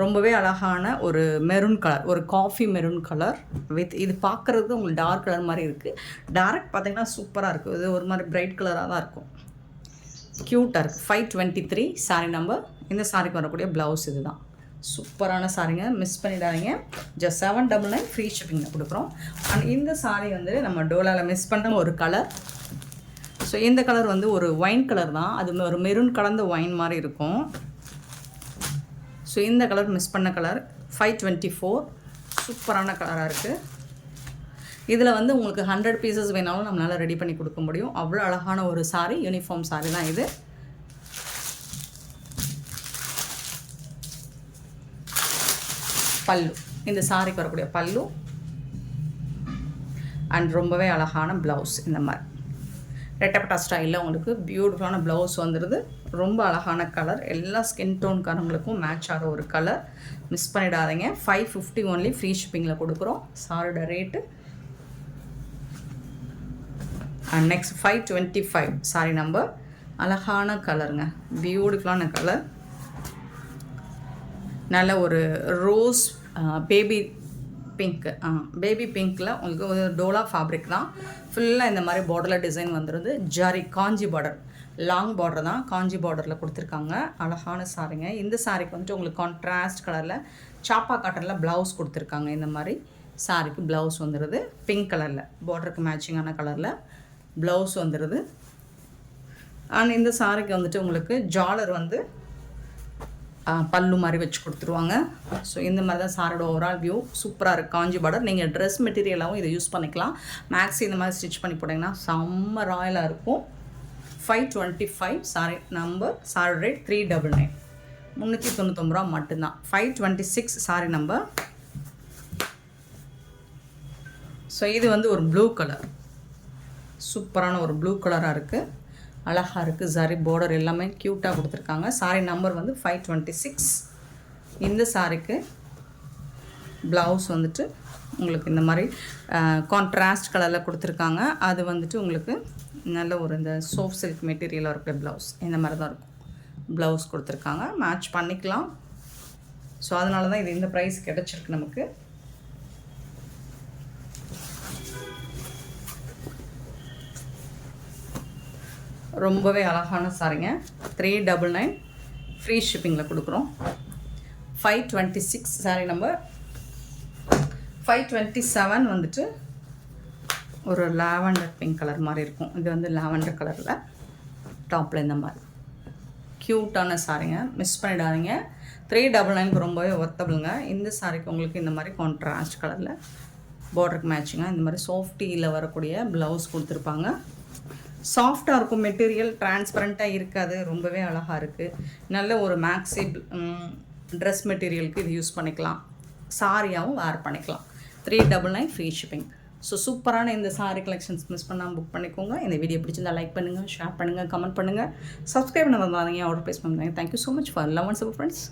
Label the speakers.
Speaker 1: ரொம்பவே அழகான ஒரு மெரூன் கலர், ஒரு காஃபி மெரூன் கலர் வித் இது பார்க்குறது உங்களுக்கு டார்க் கலர் மாதிரி இருக்குது. டைரக்ட் பார்த்தீங்கன்னா சூப்பராக இருக்குது. இது ஒரு மாதிரி பிரைட் கலராக தான் இருக்கும். க்யூட்டாக இருக்குது. 523 சாரீ நம்பர். இந்த சாரிக்கு வரக்கூடிய ப்ளவுஸ் இது தான். சூப்பரான சாரீங்க, மிஸ் பண்ணிடாதீங்க. ஜஸ்ட் 799 ஃப்ரீ ஷிப்பிங்கில் கொடுக்குறோம். அண்ட் இந்த சாரீ வந்து நம்ம டோலாவில் மிஸ் பண்ண ஒரு கலர். ஸோ இந்த கலர் வந்து ஒரு ஒயின் கலர் தான், அது ஒரு மெரூன் கலந்த ஒயின் மாதிரி இருக்கும். ஸோ இந்த கலர் மிஸ் பண்ண கலர் 524 சூப்பரான கலராக இருக்குது. இதில் வந்து உங்களுக்கு 100 பீசஸ் வேணாலும் நம்மளால் ரெடி பண்ணி கொடுக்க முடியும். அவ்வளோ அழகான ஒரு சாரீ, யூனிஃபார்ம் சாரீ தான் இது. பல்லு, இந்த சாரிக்கு வரக்கூடிய பல்லு அண்ட் ரொம்பவே அழகான ப்ளவுஸ். இந்த மாதிரி ரெட்டப்பட்டா ஸ்டைலில் உங்களுக்கு பியூட்டிஃபுல்லான ப்ளவுஸ் வந்துடுது. ரொம்ப அழகான கலர், எல்லா ஸ்கின் டோன்காரங்களுக்கும் மேட்ச் ஆகிற ஒரு கலர். மிஸ் பண்ணிடாதீங்க. 550 ஒன்லி ஃப்ரீ ஷிப்பிங்கில் கொடுக்குறோம். சாரோட rate. And next 525 sorry number. அழகான கலருங்க, பியூட்டிஃபுல்லான கலர். நல்ல ஒரு ரோஸ் பேபி பிங்க்கு, பேபி பிங்க்கில் உங்களுக்கு ஒரு டோலா ஃபேப்ரிக் தான். ஃபுல்லாக இந்த மாதிரி பார்டரில் டிசைன் வந்துடுது. ஜரி காஞ்சி பார்டர், லாங் பார்டர் தான், காஞ்சி பார்டரில் கொடுத்துருக்காங்க. அழகான சாரிங்க. இந்த சாரிக்கு வந்துட்டு உங்களுக்கு கான்ட்ராஸ்ட் கலரில் சாப்பா காட்டனில் ப்ளவுஸ் கொடுத்துருக்காங்க. இந்த மாதிரி சாரிக்கு ப்ளவுஸ் வந்துடுது. பிங்க் கலரில் பார்டருக்கு மேட்சிங்கான கலரில் ப்ளவுஸ் வந்துடுது. அண்ட் இந்த சாரிக்கு வந்துட்டு உங்களுக்கு ஜாலர் வந்து பல்லு மாதிரி வச்சு கொடுத்துருவாங்க. ஸோ இந்த மாதிரி தான் சாரோட ஓவரால் வியூ. சூப்பராக இருக்குது. காஞ்சி பார்டர். நீங்கள் ட்ரெஸ் மெட்டீரியலாகவும் இதை யூஸ் பண்ணிக்கலாம். மேக்ஸி இந்த மாதிரி ஸ்டிச் பண்ணி போட்டிங்கன்னா செம்ம ராயலாக இருக்கும். 525 சாரி நம்பர். சாரி ரேட் 399, 399 ரூபா மட்டும்தான். 526 சாரி நம்பர். ஸோ இது வந்து ஒரு ப்ளூ கலர், சூப்பரான ஒரு ப்ளூ கலராக இருக்குது. அழகாக இருக்குது. சாரி பார்டர் எல்லாமே க்யூட்டாக கொடுத்துருக்காங்க. சாரி நம்பர் வந்து 526. இந்த சாரிக்கு ப்ளவுஸ் வந்துட்டு உங்களுக்கு இந்த மாதிரி கான்ட்ராஸ்ட் கலரில் கொடுத்துருக்காங்க. அது வந்துட்டு உங்களுக்கு நல்ல ஒரு இந்த சோஃப்ட் சில்க் மெட்டீரியலாக இருக்கிற ப்ளவுஸ் இந்த மாதிரி தான் இருக்கும். ப்ளவுஸ் கொடுத்துருக்காங்க, மேட்ச் பண்ணிக்கலாம். ஸோ அதனால தான் இது இந்த ப்ரைஸ் கிடச்சிருக்கு நமக்கு. ரொம்பவே அழகான சாரிங்க. 399 ஃப்ரீ ஷிப்பிங்கில் கொடுக்குறோம். 526 சாரி நம்பர். 527 வந்துட்டு ஒரு லாவெண்டர் பிங்க் கலர் மாதிரி இருக்கும். இது வந்து லாவெண்டர் கலரில் டாப்பில் இந்த மாதிரி க்யூட்டான சாரிங்க, மிஸ் பண்ணிடாதீங்க. 399 ரொம்பவே ஒர்த்தபிளுங்க. இந்த சாரிக்கு உங்களுக்கு இந்த மாதிரி கான்ட்ராஸ்ட் கலரில் பார்டருக்கு மேட்சிங்காக இந்த மாதிரி சாஃப்டியில் வரக்கூடிய ப்ளவுஸ் கொடுத்துருப்பாங்க. சாஃப்டாக இருக்கும் மெட்டீரியல், டிரான்ஸ்பரண்ட்டாக இருக்காது. ரொம்பவே அழகாக இருக்குது. நல்ல ஒரு மேக்ஸி ட்ரெஸ் மெட்டீரியலுக்கு இது யூஸ் பண்ணிக்கலாம். சாரியாகவும் வேர் பண்ணிக்கலாம். 399 ஃப்ரீ ஷிப்பிங். ஸோ சூப்பரான இந்த சாரி கலெக்ஷன்ஸ் மிஸ் பண்ணாமல் புக் பண்ணிக்கோங்க. இந்த வீடியோ பிடிச்சிருந்தா லைக் பண்ணுங்கள், ஷேர் பண்ணுங்கள், கமெண்ட் பண்ணுங்கள், சப்ஸ்கிரைப் பண்ண வந்தாங்க, ஆர்டர் ப்ளேஸ் பண்ணுங்கள். Thank you so much for love and support friends.